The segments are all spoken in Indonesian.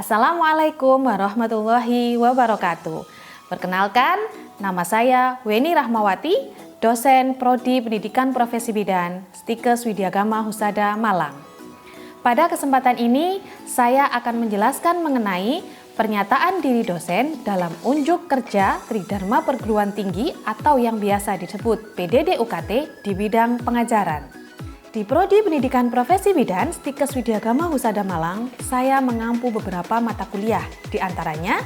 Assalamualaikum warahmatullahi wabarakatuh. Perkenalkan, nama saya Weni Rahmawati, dosen Prodi Pendidikan Profesi Bidan, Stikes Widyagama Husada, Malang. Pada kesempatan ini, saya akan menjelaskan mengenai pernyataan diri dosen dalam unjuk kerja Tridharma Perguruan Tinggi atau yang biasa disebut PDD UKT di bidang pengajaran. Di Prodi Pendidikan Profesi Bidan, Stikes Widyagama Husada Malang, saya mengampu beberapa mata kuliah, di antaranya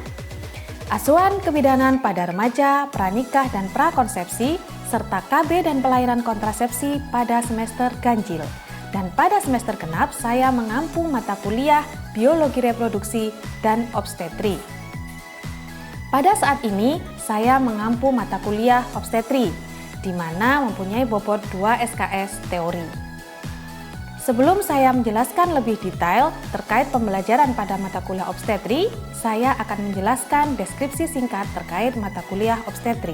Asuhan Kebidanan pada Remaja, Pranikah dan Prakonsepsi, serta KB dan Pelayanan Kontrasepsi pada semester ganjil. Dan pada semester genap, saya mengampu mata kuliah Biologi Reproduksi dan Obstetri. Pada saat ini, saya mengampu mata kuliah Obstetri, di mana mempunyai bobot 2 SKS teori. Sebelum saya menjelaskan lebih detail terkait pembelajaran pada mata kuliah obstetri, saya akan menjelaskan deskripsi singkat terkait mata kuliah obstetri.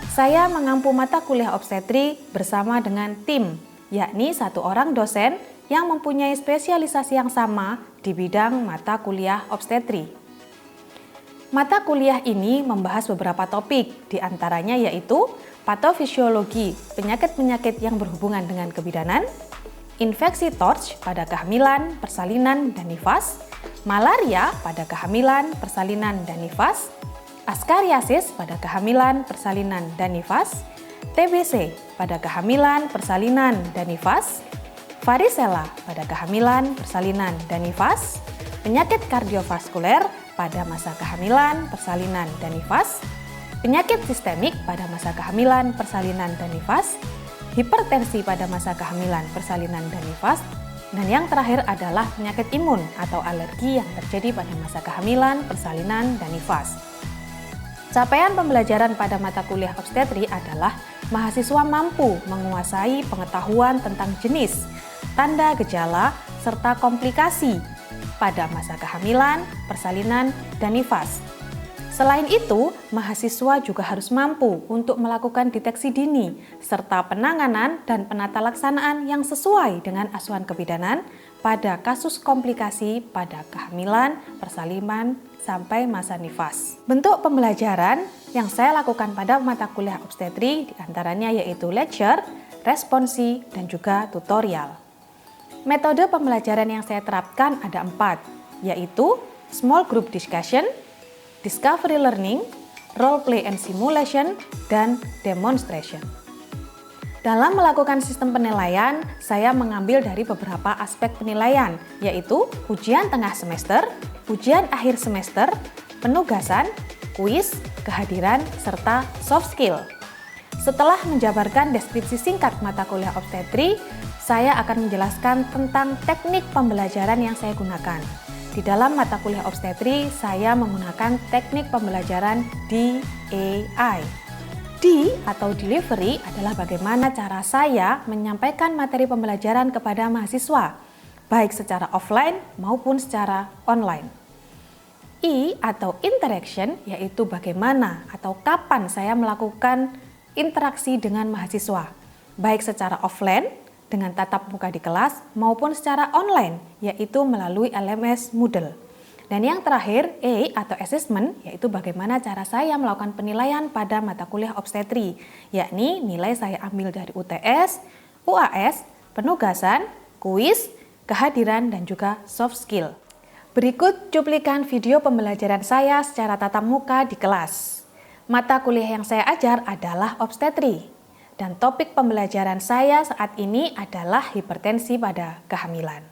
Saya mengampu mata kuliah obstetri bersama dengan tim, yakni 1 orang dosen yang mempunyai spesialisasi yang sama di bidang mata kuliah obstetri. Mata kuliah ini membahas beberapa topik, di antaranya yaitu patofisiologi, penyakit-penyakit yang berhubungan dengan kebidanan, infeksi TORCH pada kehamilan, persalinan, dan nifas, malaria pada kehamilan, persalinan, dan nifas, askariasis pada kehamilan, persalinan, dan nifas, TBC pada kehamilan, persalinan, dan nifas, varicella pada kehamilan, persalinan, dan nifas, penyakit kardiovaskuler pada masa kehamilan, persalinan, dan nifas, penyakit sistemik pada masa kehamilan, persalinan, dan nifas, hipertensi pada masa kehamilan, persalinan, dan nifas, dan yang terakhir adalah penyakit imun atau alergi yang terjadi pada masa kehamilan, persalinan, dan nifas. Capaian pembelajaran pada mata kuliah obstetri adalah mahasiswa mampu menguasai pengetahuan tentang jenis, tanda gejala, serta komplikasi pada masa kehamilan, persalinan, dan nifas. Selain itu, mahasiswa juga harus mampu untuk melakukan deteksi dini, serta penanganan dan penata laksanaan yang sesuai dengan asuhan kebidanan pada kasus komplikasi pada kehamilan, persalinan, sampai masa nifas. Bentuk pembelajaran yang saya lakukan pada mata kuliah obstetri diantaranya yaitu lecture, responsi, dan juga tutorial. Metode pembelajaran yang saya terapkan ada 4, yaitu small group discussion, discovery learning, role play and simulation, dan demonstration. Dalam melakukan sistem penilaian, saya mengambil dari beberapa aspek penilaian, yaitu ujian tengah semester, ujian akhir semester, penugasan, kuis, kehadiran, serta soft skill. Setelah menjabarkan deskripsi singkat mata kuliah obstetri, saya akan menjelaskan tentang teknik pembelajaran yang saya gunakan. Di dalam mata kuliah obstetri, saya menggunakan teknik pembelajaran DAI. D atau delivery adalah bagaimana cara saya menyampaikan materi pembelajaran kepada mahasiswa, baik secara offline maupun secara online. I atau interaction, yaitu bagaimana atau kapan saya melakukan interaksi dengan mahasiswa, baik secara offline, dengan tatap muka di kelas maupun secara online, yaitu melalui LMS Moodle. Dan yang terakhir, A atau assessment, yaitu bagaimana cara saya melakukan penilaian pada mata kuliah obstetri, yakni nilai saya ambil dari UTS, UAS, penugasan, kuis, kehadiran, dan juga soft skill. Berikut cuplikan video pembelajaran saya secara tatap muka di kelas. Mata kuliah yang saya ajar adalah obstetri. Dan topik pembelajaran saya saat ini adalah hipertensi pada kehamilan.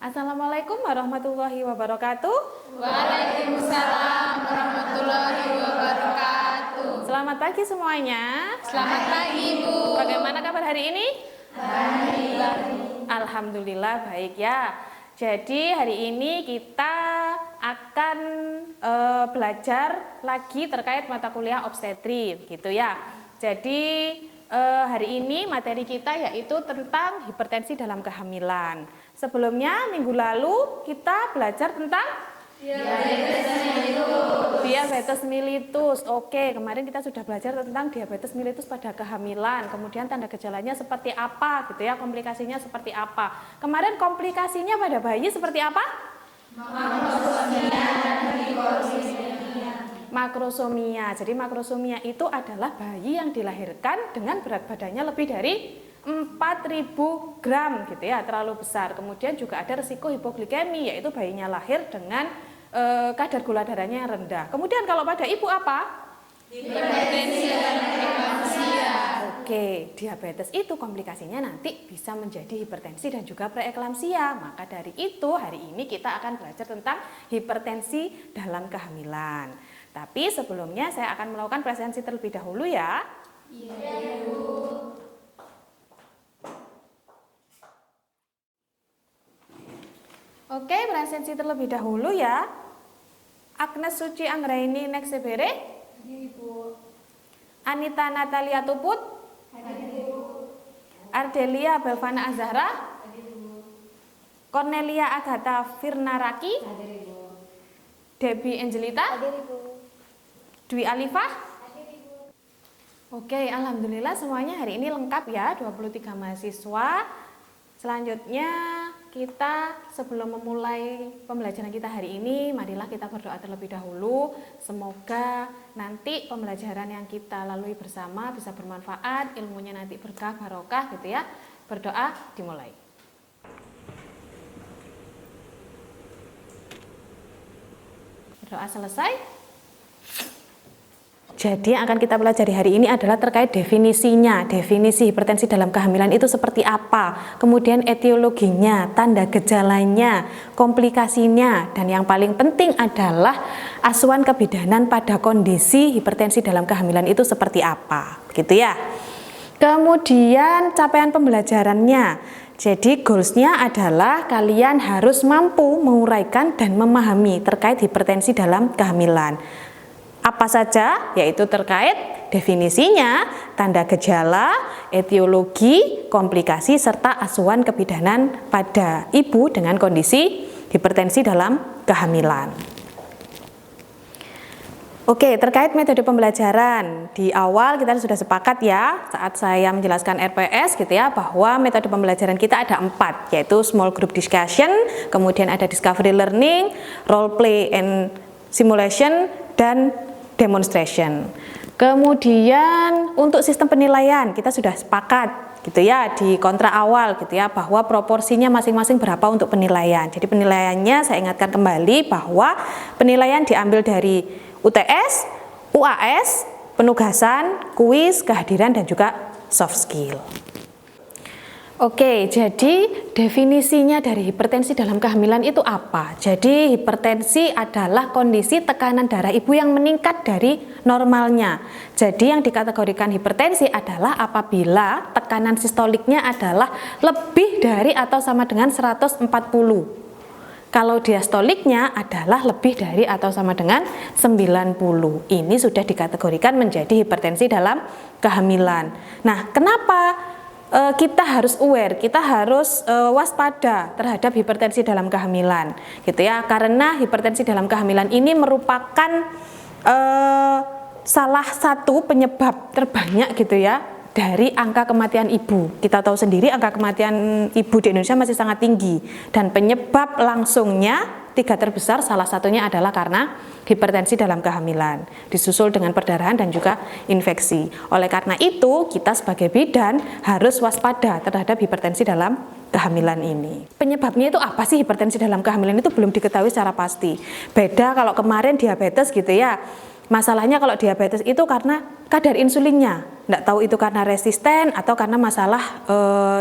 Assalamualaikum warahmatullahi wabarakatuh. Waalaikumsalam warahmatullahi wabarakatuh. Selamat pagi semuanya. Selamat pagi, Bu. Bagaimana kabar hari ini? Baik. Alhamdulillah baik ya. Jadi hari ini kita akan belajar lagi terkait mata kuliah obstetri, gitu ya. Jadi hari ini materi kita yaitu tentang hipertensi dalam kehamilan. Sebelumnya minggu lalu kita belajar tentang diabetes mellitus. Diabetes mellitus. Oke, kemarin kita sudah belajar tentang diabetes mellitus pada kehamilan. Kemudian tanda gejalanya seperti apa gitu ya, komplikasinya seperti apa. Kemarin komplikasinya pada bayi seperti apa? Makrosomia. Jadi makrosomia itu adalah bayi yang dilahirkan dengan berat badannya lebih dari 4.000 gram gitu ya, terlalu besar. Kemudian juga ada risiko hipoglikemi, yaitu bayinya lahir dengan kadar gula darahnya yang rendah. Kemudian kalau pada ibu apa? Hipertensi dan preeklamsia. Oke, diabetes itu komplikasinya nanti bisa menjadi hipertensi dan juga preeklamsia. Maka dari itu hari ini kita akan belajar tentang hipertensi dalam kehamilan. Tapi sebelumnya saya akan melakukan presensi terlebih dahulu ya. Iya, Bu. Oke, presensi terlebih dahulu ya. Agnes Suci Anggraini Neksebere. Hadir, Bu. Anita Natalia Tuput. Hadir, Bu. Ardelia Belvana Azahra. Hadir, Bu. Cornelia Agatha Firnaraki. Hadir, Bu. Debbie Angelita. Hadir, Bu. Dwi Alifah. Hadir, Bu. Oke, alhamdulillah semuanya hari ini lengkap ya, 23 mahasiswa. Selanjutnya kita sebelum memulai pembelajaran kita hari ini, marilah kita berdoa terlebih dahulu. Semoga nanti pembelajaran yang kita lalui bersama bisa bermanfaat, ilmunya nanti berkah, barokah gitu ya. Berdoa dimulai. Berdoa selesai. Jadi yang akan kita pelajari hari ini adalah terkait definisinya. Definisi hipertensi dalam kehamilan itu seperti apa, kemudian etiologinya, tanda gejalanya, komplikasinya, dan yang paling penting adalah asuhan kebidanan pada kondisi hipertensi dalam kehamilan itu seperti apa, gitu ya. Kemudian capaian pembelajarannya. Jadi goalsnya adalah kalian harus mampu menguraikan dan memahami terkait hipertensi dalam kehamilan. Apa saja? Yaitu terkait definisinya, tanda gejala, etiologi, komplikasi, serta asuhan kebidanan pada ibu dengan kondisi hipertensi dalam kehamilan. Oke, terkait metode pembelajaran, di awal kita sudah sepakat ya saat saya menjelaskan RPS gitu ya, bahwa metode pembelajaran kita ada 4, yaitu small group discussion, kemudian ada discovery learning, role play and simulation, dan demonstration. Kemudian untuk sistem penilaian kita sudah sepakat gitu ya di kontra awal gitu ya, bahwa proporsinya masing-masing berapa untuk penilaian. Jadi penilaiannya saya ingatkan kembali bahwa penilaian diambil dari UTS, UAS, penugasan, kuis, kehadiran, dan juga soft skill. Oke, jadi definisinya dari hipertensi dalam kehamilan itu apa? Jadi hipertensi adalah kondisi tekanan darah ibu yang meningkat dari normalnya. Jadi yang dikategorikan hipertensi adalah apabila tekanan sistoliknya adalah lebih dari atau sama dengan 140. Kalau diastoliknya adalah lebih dari atau sama dengan 90. Ini sudah dikategorikan menjadi hipertensi dalam kehamilan. Nah, kenapa kita harus aware, kita harus waspada terhadap hipertensi dalam kehamilan, gitu ya? Karena hipertensi dalam kehamilan ini merupakan salah satu penyebab terbanyak, gitu ya, dari angka kematian ibu. Kita tahu sendiri angka kematian ibu di Indonesia masih sangat tinggi, dan penyebab langsungnya 3 terbesar, salah satunya adalah karena hipertensi dalam kehamilan, disusul dengan perdarahan dan juga infeksi. Oleh karena itu, kita sebagai bidan harus waspada terhadap hipertensi dalam kehamilan ini. Penyebabnya itu apa sih hipertensi dalam kehamilan itu belum diketahui secara pasti. Beda kalau kemarin diabetes gitu ya. Masalahnya kalau diabetes itu karena kadar insulinnya, nggak tahu itu karena resisten atau karena masalah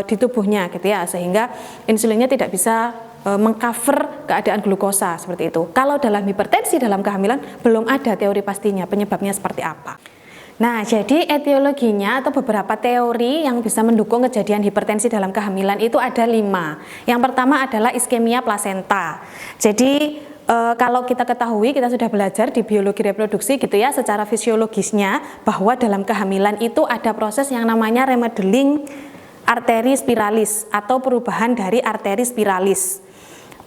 di tubuhnya gitu ya, sehingga insulinnya tidak bisa mengcover keadaan glukosa seperti itu. Kalau dalam hipertensi dalam kehamilan belum ada teori pastinya penyebabnya seperti apa. Nah, jadi etiologinya atau beberapa teori yang bisa mendukung kejadian hipertensi dalam kehamilan itu ada 5. Yang pertama adalah iskemia plasenta. Jadi kalau kita ketahui, kita sudah belajar di biologi reproduksi gitu ya, secara fisiologisnya bahwa dalam kehamilan itu ada proses yang namanya remodeling arteri spiralis atau perubahan dari arteri spiralis,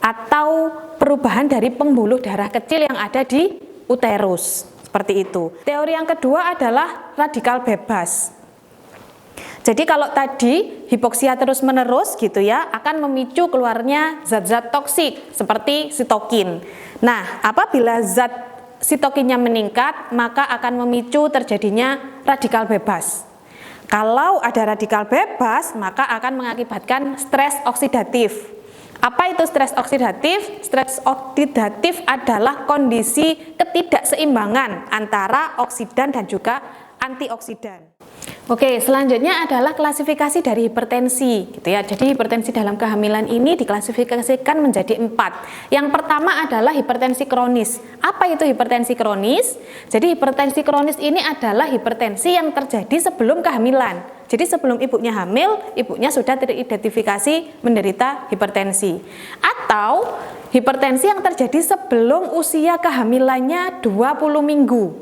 atau perubahan dari pembuluh darah kecil yang ada di uterus. Seperti itu. Teori yang kedua adalah radikal bebas. Jadi kalau tadi hipoksia terus-menerus gitu ya, akan memicu keluarnya zat-zat toksik seperti sitokin. Nah, apabila zat sitokinnya meningkat, maka akan memicu terjadinya radikal bebas. Kalau ada radikal bebas, maka akan mengakibatkan stres oksidatif. Apa itu stres oksidatif? Stres oksidatif adalah kondisi ketidakseimbangan antara oksidan dan juga antioksidan. Oke, selanjutnya adalah klasifikasi dari hipertensi, gitu ya. Jadi hipertensi dalam kehamilan ini diklasifikasikan menjadi 4. Yang pertama adalah hipertensi kronis. Apa itu hipertensi kronis? Jadi hipertensi kronis ini adalah hipertensi yang terjadi sebelum kehamilan. Jadi sebelum ibunya hamil, ibunya sudah teridentifikasi menderita hipertensi. Atau hipertensi yang terjadi sebelum usia kehamilannya 20 minggu.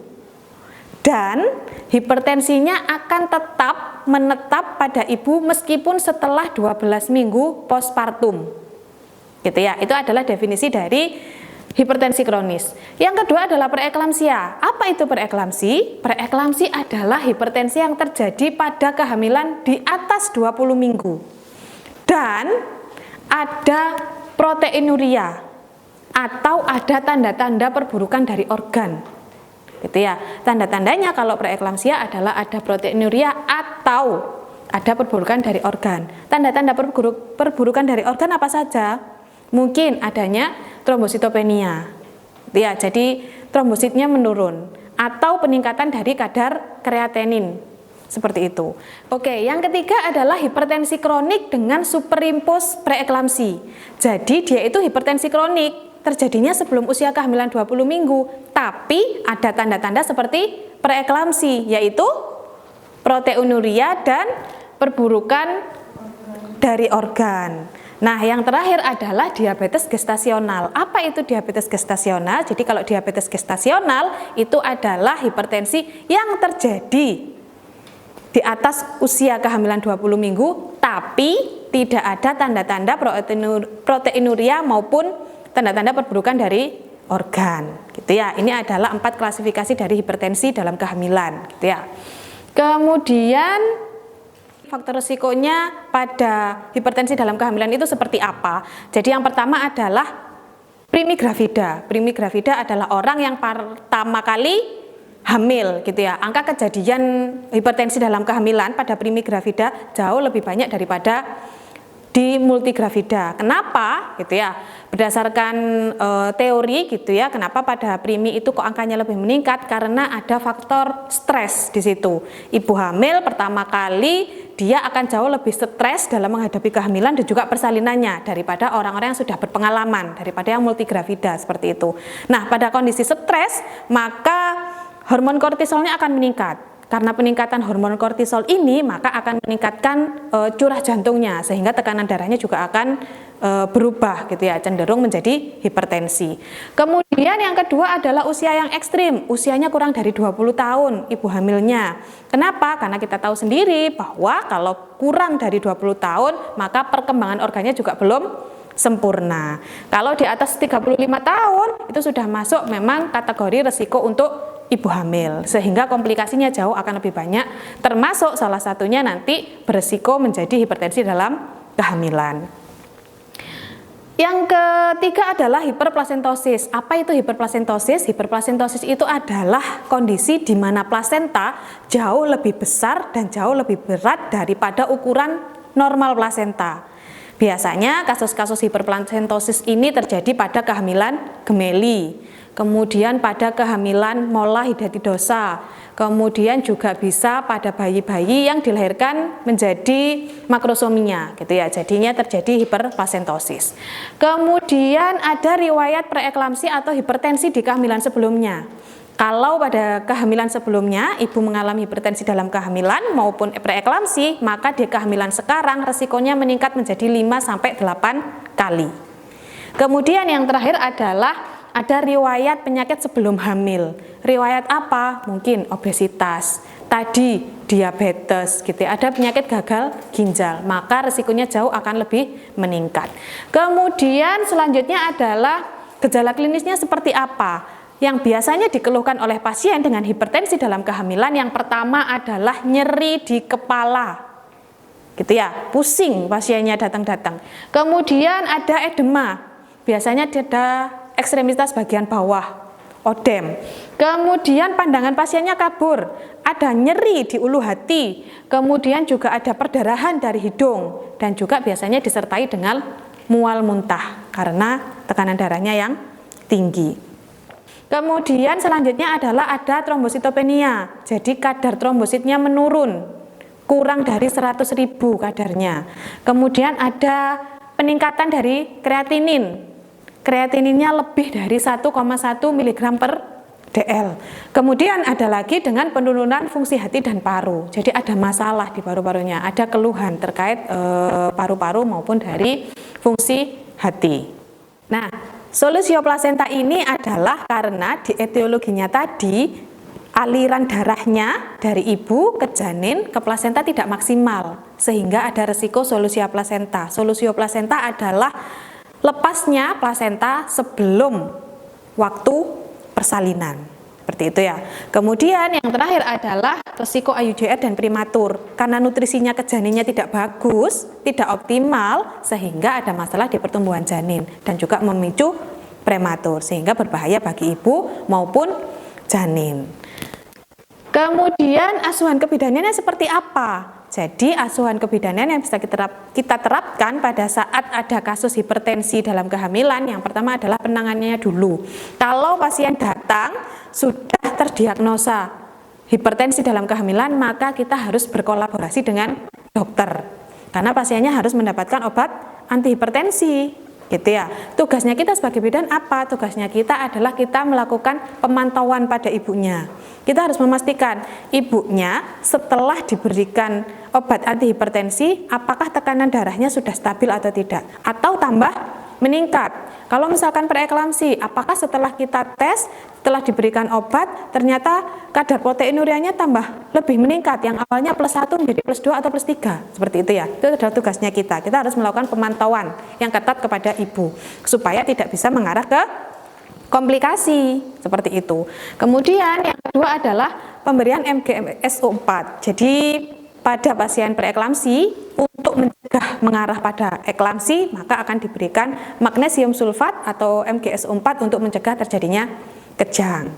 Dan hipertensinya akan tetap menetap pada ibu meskipun setelah 12 minggu postpartum. Gitu ya. Itu adalah definisi dari hipertensi kronis. Yang kedua adalah preeklamsia. Apa itu preeklamsi? Preeklamsi adalah hipertensi yang terjadi pada kehamilan di atas 20 minggu. Dan ada proteinuria atau ada tanda-tanda perburukan dari organ. Gitu ya. Tanda-tandanya kalau preeklamsia adalah ada proteinuria atau ada perburukan dari organ. Tanda-tanda perburukan dari organ apa saja? Mungkin adanya trombositopenia. Ya, jadi trombositnya menurun atau peningkatan dari kadar kreatinin. Seperti itu. Oke, yang ketiga adalah hipertensi kronik dengan superimpos preeklamsi. Jadi dia itu hipertensi kronik terjadinya sebelum usia kehamilan 20 minggu, tapi ada tanda-tanda seperti preeklamsi, yaitu proteinuria dan perburukan dari organ. Nah, yang terakhir adalah diabetes gestasional. Apa itu diabetes gestasional? Jadi kalau diabetes gestasional itu adalah hipertensi yang terjadi di atas usia kehamilan 20 minggu, tapi tidak ada tanda-tanda proteinuria maupun tanda-tanda perburukan dari organ, gitu ya. Ini adalah 4 klasifikasi dari hipertensi dalam kehamilan, gitu ya. Kemudian faktor risikonya pada hipertensi dalam kehamilan itu seperti apa? Jadi yang pertama adalah primigravida. Primigravida adalah orang yang pertama kali hamil, gitu ya. Angka kejadian hipertensi dalam kehamilan pada primigravida jauh lebih banyak daripada di multigravida. Kenapa? Gitu ya. Berdasarkan teori gitu ya, kenapa pada primi itu kok angkanya lebih meningkat? Karena ada faktor stres di situ. Ibu hamil pertama kali dia akan jauh lebih stres dalam menghadapi kehamilan dan juga persalinannya daripada orang-orang yang sudah berpengalaman, daripada yang multigravida seperti itu. Nah, pada kondisi stres, maka hormon kortisolnya akan meningkat. Karena peningkatan hormon kortisol ini maka akan meningkatkan curah jantungnya sehingga tekanan darahnya juga akan berubah gitu ya, cenderung menjadi hipertensi. Kemudian yang kedua adalah usia yang ekstrim, usianya kurang dari 20 tahun ibu hamilnya. Kenapa? Karena kita tahu sendiri bahwa kalau kurang dari 20 tahun maka perkembangan organnya juga belum sempurna. Kalau di atas 35 tahun itu sudah masuk memang kategori resiko untuk ibu hamil, sehingga komplikasinya jauh akan lebih banyak, termasuk salah satunya nanti beresiko menjadi hipertensi dalam kehamilan. Yang ketiga adalah hiperplasentosis. Apa itu hiperplasentosis? Hiperplasentosis itu adalah kondisi di mana plasenta jauh lebih besar dan jauh lebih berat daripada ukuran normal plasenta. Biasanya kasus-kasus hiperplasentosis ini terjadi pada kehamilan gemeli, kemudian pada kehamilan mola hidatidosa, kemudian juga bisa pada bayi-bayi yang dilahirkan menjadi makrosomia, gitu ya. Jadinya terjadi hiperplasentosis. Kemudian ada riwayat preeklamsi atau hipertensi di kehamilan sebelumnya. Kalau pada kehamilan sebelumnya ibu mengalami hipertensi dalam kehamilan maupun preeklamsi, maka di kehamilan sekarang resikonya meningkat menjadi 5-8 kali. Kemudian yang terakhir adalah ada riwayat penyakit sebelum hamil. Riwayat apa? Mungkin obesitas, tadi diabetes gitu. Ada penyakit gagal ginjal, maka resikonya jauh akan lebih meningkat. Kemudian selanjutnya adalah gejala klinisnya seperti apa? yang biasanya dikeluhkan oleh pasien dengan hipertensi dalam kehamilan, yang pertama adalah nyeri di kepala, gitu ya, pusing pasiennya datang-datang. Kemudian ada edema, biasanya ada ekstremitas bagian bawah, odem. Kemudian pandangan pasiennya kabur, ada nyeri di ulu hati, kemudian juga ada perdarahan dari hidung, dan juga biasanya disertai dengan mual muntah karena tekanan darahnya yang tinggi. Kemudian selanjutnya adalah ada trombositopenia, jadi kadar trombositnya menurun, kurang dari 100.000 kadarnya. Kemudian ada peningkatan dari kreatinin, kreatininnya lebih dari 1,1 mg per dl. Kemudian ada lagi dengan penurunan fungsi hati dan paru. Jadi ada masalah di paru-parunya, ada keluhan terkait paru-paru maupun dari fungsi hati. Nah, solusio plasenta ini adalah karena di etiologinya tadi aliran darahnya dari ibu ke janin ke plasenta tidak maksimal, sehingga ada resiko solusio plasenta. Solusio plasenta adalah lepasnya plasenta sebelum waktu persalinan, seperti itu ya. Kemudian yang terakhir adalah resiko IUJR dan prematur, karena nutrisinya ke janinnya tidak bagus, tidak optimal, sehingga ada masalah di pertumbuhan janin dan juga memicu prematur, sehingga berbahaya bagi ibu maupun janin. Kemudian asuhan kebidanannya seperti apa? Jadi asuhan kebidanan yang bisa kita terapkan pada saat ada kasus hipertensi dalam kehamilan, yang pertama adalah penanganannya dulu. Kalau pasien datang sudah terdiagnosa hipertensi dalam kehamilan, maka kita harus berkolaborasi dengan dokter, karena pasiennya harus mendapatkan obat antihipertensi, gitu ya. Tugasnya kita sebagai bidan apa? Tugasnya kita adalah kita melakukan pemantauan pada ibunya. Kita harus memastikan ibunya setelah diberikan obat antihipertensi, apakah tekanan darahnya sudah stabil atau tidak, atau tambah meningkat. Kalau misalkan preeklamsi, apakah setelah kita tes, setelah diberikan obat, ternyata kadar proteinurianya tambah lebih meningkat, yang awalnya +1 menjadi +2 atau +3, seperti itu ya. Itu adalah tugasnya kita. Kita harus melakukan pemantauan yang ketat kepada ibu, supaya tidak bisa mengarah ke komplikasi, seperti itu. Kemudian yang kedua adalah pemberian MGSO4. Jadi pada pasien preeklamsi, untuk mencegah mengarah pada eklamsi, maka akan diberikan magnesium sulfat atau MGSO4 untuk mencegah terjadinya kejang.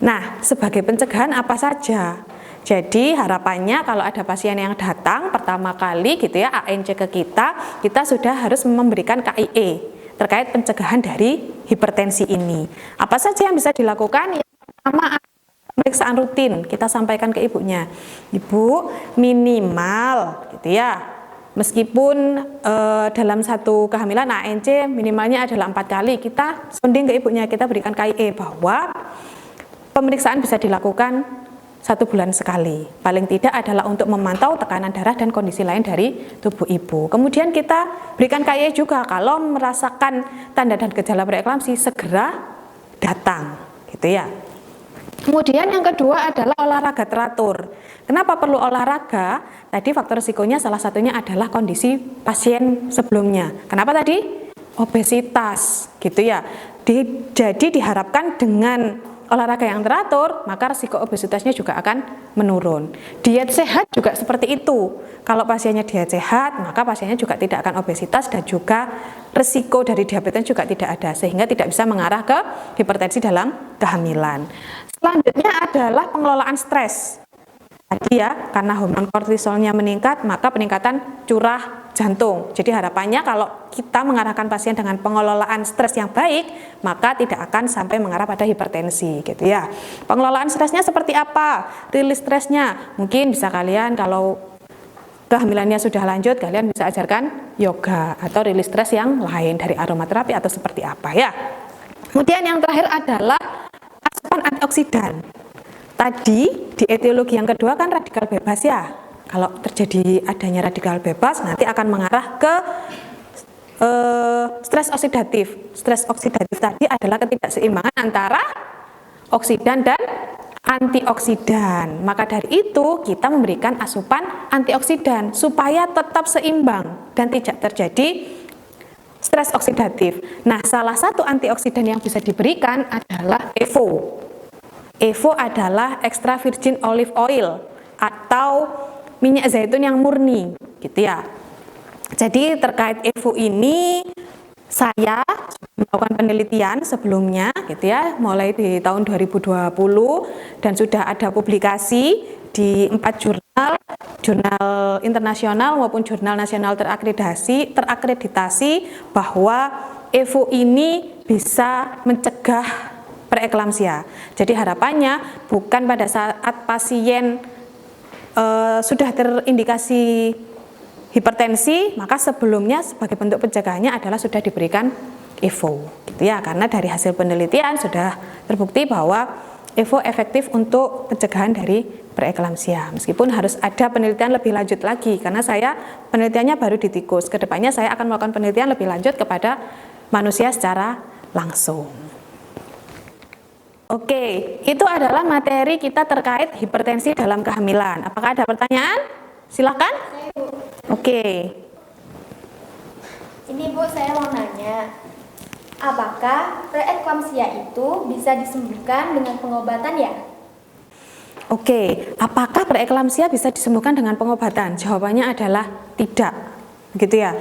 Nah, sebagai pencegahan apa saja? Jadi harapannya kalau ada pasien yang datang pertama kali gitu ya, ANC ke kita sudah harus memberikan KIE terkait pencegahan dari hipertensi ini. Apa saja yang bisa dilakukan? Yang pertama, pemeriksaan rutin kita sampaikan ke ibunya. Ibu, minimal gitu ya, meskipun dalam satu kehamilan ANC minimalnya adalah 4 kali, kita sounding ke ibunya, kita berikan KIE bahwa pemeriksaan bisa dilakukan 1 bulan sekali, paling tidak adalah untuk memantau tekanan darah dan kondisi lain dari tubuh ibu. Kemudian kita berikan KIE juga kalau merasakan tanda dan gejala preeklamsi, segera datang, gitu ya. Kemudian yang kedua adalah olahraga teratur. Kenapa perlu olahraga? Tadi faktor risikonya salah satunya adalah kondisi pasien sebelumnya. Kenapa tadi? Obesitas, gitu ya. Jadi diharapkan dengan olahraga yang teratur, maka risiko obesitasnya juga akan menurun. Diet sehat juga seperti itu. Kalau pasiennya diet sehat, maka pasiennya juga tidak akan obesitas dan juga risiko dari diabetes juga tidak ada, sehingga tidak bisa mengarah ke hipertensi dalam kehamilan. Selanjutnya adalah pengelolaan stres. Tadi ya, karena hormon kortisolnya meningkat, maka peningkatan curah jantung. Jadi harapannya kalau kita mengarahkan pasien dengan pengelolaan stres yang baik, maka tidak akan sampai mengarah pada hipertensi, gitu ya. Pengelolaan stresnya seperti apa? Rilis stresnya, mungkin bisa kalian kalau kehamilannya sudah lanjut, kalian bisa ajarkan yoga atau rilis stres yang lain dari aromaterapi atau seperti apa ya. Kemudian yang terakhir adalah asupan antioksidan. Tadi di etiologi yang kedua kan radikal bebas ya. Kalau terjadi adanya radikal bebas, nanti akan mengarah ke stres oksidatif. Stres oksidatif tadi adalah ketidakseimbangan antara oksidan dan antioksidan. Maka dari itu kita memberikan asupan antioksidan supaya tetap seimbang dan tidak terjadi stres oksidatif. Nah, salah satu antioksidan yang bisa diberikan adalah EVO. EVO adalah extra virgin olive oil atau minyak zaitun yang murni, gitu ya. Jadi terkait EVO ini saya melakukan penelitian sebelumnya, gitu ya, mulai di tahun 2020 dan sudah ada publikasi di 4 jurnal internasional maupun jurnal nasional terakreditasi bahwa EVO ini bisa mencegah preeklamsia. Jadi harapannya bukan pada saat pasien sudah terindikasi hipertensi, maka sebelumnya sebagai bentuk pencegahannya adalah sudah diberikan EVO, gitu ya, karena dari hasil penelitian sudah terbukti bahwa EVO efektif untuk pencegahan dari preeklamsia. Meskipun harus ada penelitian lebih lanjut lagi, karena saya penelitiannya baru di tikus. Kedepannya saya akan melakukan penelitian lebih lanjut kepada manusia secara langsung. Oke, itu adalah materi kita terkait hipertensi dalam kehamilan. Apakah ada pertanyaan? Silakan. Oke. Ini Bu, saya mau nanya, apakah preeklamsia itu bisa disembuhkan dengan pengobatan ya? Oke, apakah preeklamsia bisa disembuhkan dengan pengobatan? Jawabannya adalah tidak, begitu ya.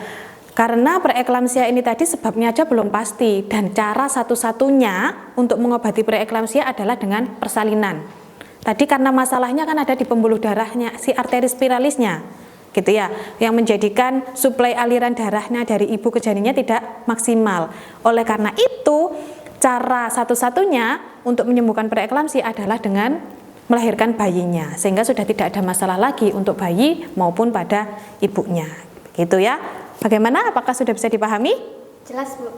Karena preeklamsia ini tadi sebabnya aja belum pasti, dan cara satu-satunya untuk mengobati preeklamsia adalah dengan persalinan. Tadi karena masalahnya kan ada di pembuluh darahnya, si arteri spiralisnya, gitu ya, yang menjadikan suplai aliran darahnya dari ibu ke janinnya tidak maksimal. Oleh karena itu, cara satu-satunya untuk menyembuhkan preeklamsia adalah dengan melahirkan bayinya, sehingga sudah tidak ada masalah lagi untuk bayi maupun pada ibunya, gitu ya. Bagaimana? Apakah sudah bisa dipahami? Jelas Bu.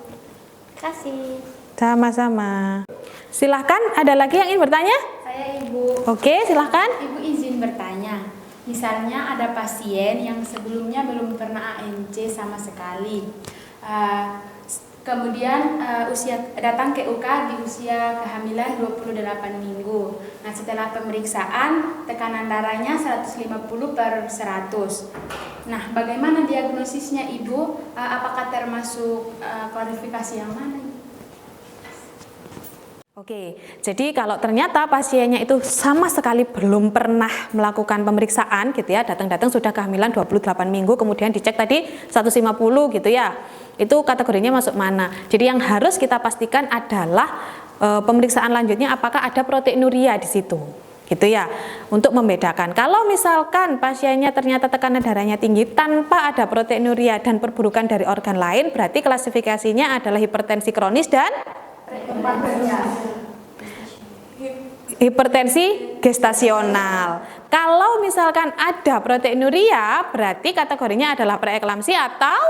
Kasih. Sama-sama. Silahkan, ada lagi yang ingin bertanya? Saya Ibu. Oke, silahkan. Ibu izin bertanya. Misalnya ada pasien yang sebelumnya belum pernah ANC sama sekali. Kemudian usia datang ke UK di usia kehamilan 28 minggu. Nah, setelah pemeriksaan tekanan darahnya 150/100. Nah, bagaimana diagnosisnya Ibu? Apakah termasuk klarifikasi yang mana? Oke, jadi kalau ternyata pasiennya itu sama sekali belum pernah melakukan pemeriksaan, gitu ya, datang-datang sudah kehamilan 28 minggu, kemudian dicek tadi 150, gitu ya, itu kategorinya masuk mana? Jadi yang harus kita pastikan adalah pemeriksaan lanjutnya apakah ada proteinuria di situ, gitu ya, untuk membedakan. Kalau misalkan pasiennya ternyata tekanan darahnya tinggi tanpa ada proteinuria dan perburukan dari organ lain, berarti klasifikasinya adalah hipertensi kronis dan hipertensi gestasional. Kalau misalkan ada proteinuria, berarti kategorinya adalah preeklamsia atau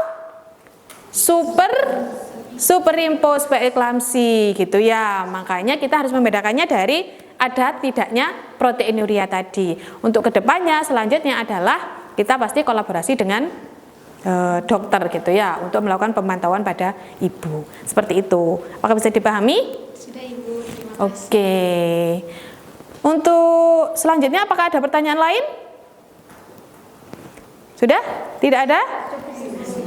superimpos preeklamsi, gitu ya. Makanya kita harus membedakannya dari ada tidaknya proteinuria tadi. Untuk kedepannya selanjutnya adalah kita pasti kolaborasi dengan dokter, gitu ya, untuk melakukan pemantauan pada ibu. Seperti itu. Apakah bisa dipahami? Sudah Ibu, terima kasih. Oke. Untuk selanjutnya apakah ada pertanyaan lain? Sudah? Tidak ada?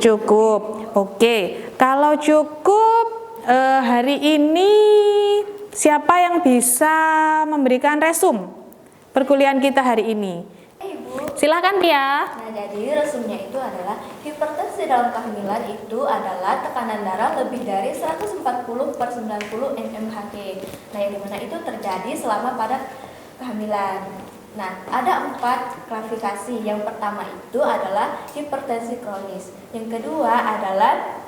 Cukup. Oke. Kalau cukup, hari ini siapa yang bisa memberikan resum perkuliahan kita hari ini? Ibu. Silahkan Tia. Nah, jadi resumnya itu adalah hipertensi dalam kehamilan itu adalah tekanan darah lebih dari 140/90 mmHg. Nah, yang dimana itu terjadi selama pada kehamilan. Nah, ada 4 klasifikasi. Yang pertama itu adalah hipertensi kronis. Yang kedua adalah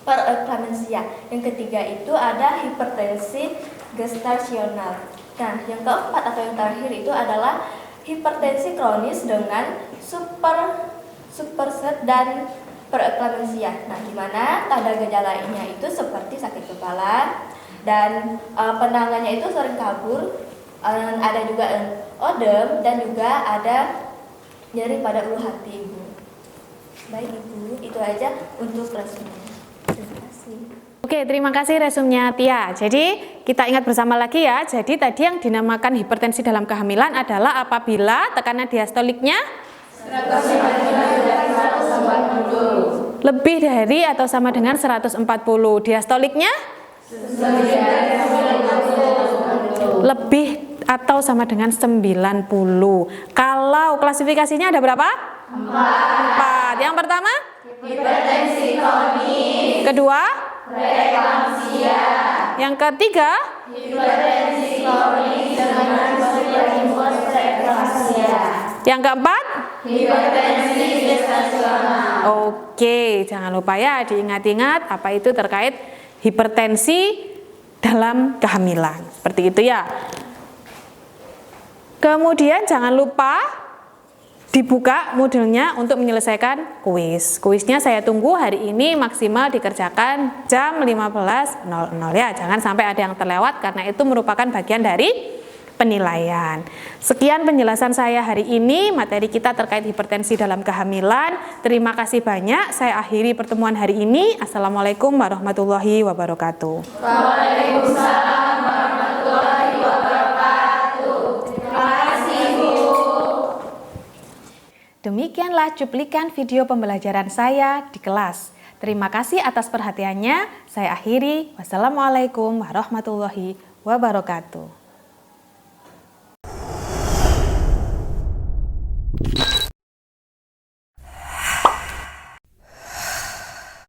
preeklamsia. Yang ketiga itu ada hipertensi gestasional. Nah, yang keempat atau yang terakhir itu adalah hipertensi kronis dengan superset dan preeklamsia. Nah, di mana tanda gejalanya itu seperti sakit kepala dan penanganannya itu sering kabur, ada juga odem dan juga ada nyeri pada ulu hati Ibu. Baik Ibu, itu aja untuk resumnya. Terima kasih. Oke, terima kasih resumnya Tia. Jadi kita ingat bersama lagi ya. Jadi tadi yang dinamakan hipertensi dalam kehamilan adalah apabila tekanan diastoliknya 150/140. Lebih dari atau sama dengan 140. Diastoliknya? Lebih atau sama dengan 90. Kalau klasifikasinya ada berapa? 4. Yang pertama? Hipertensi kronis. Kedua? Preeklamsia. Yang ketiga? Hipertensi kronis dengan post preeklamsia. Yang keempat? Hipertensi gestasional. Oke, jangan lupa ya diingat-ingat apa itu terkait hipertensi dalam kehamilan. Seperti itu ya. Kemudian jangan lupa dibuka moodle-nya untuk menyelesaikan kuis. Kuisnya saya tunggu hari ini maksimal dikerjakan jam 15.00 ya. Jangan sampai ada yang terlewat karena itu merupakan bagian dari penilaian. Sekian penjelasan saya hari ini, materi kita terkait hipertensi dalam kehamilan. Terima kasih banyak. Saya akhiri pertemuan hari ini. Assalamualaikum warahmatullahi wabarakatuh. Waalaikumsalam warahmatullahi wabarakatuh. Terima kasih, Bu. Demikianlah cuplikan video pembelajaran saya di kelas. Terima kasih atas perhatiannya. Saya akhiri. Wassalamualaikum warahmatullahi wabarakatuh.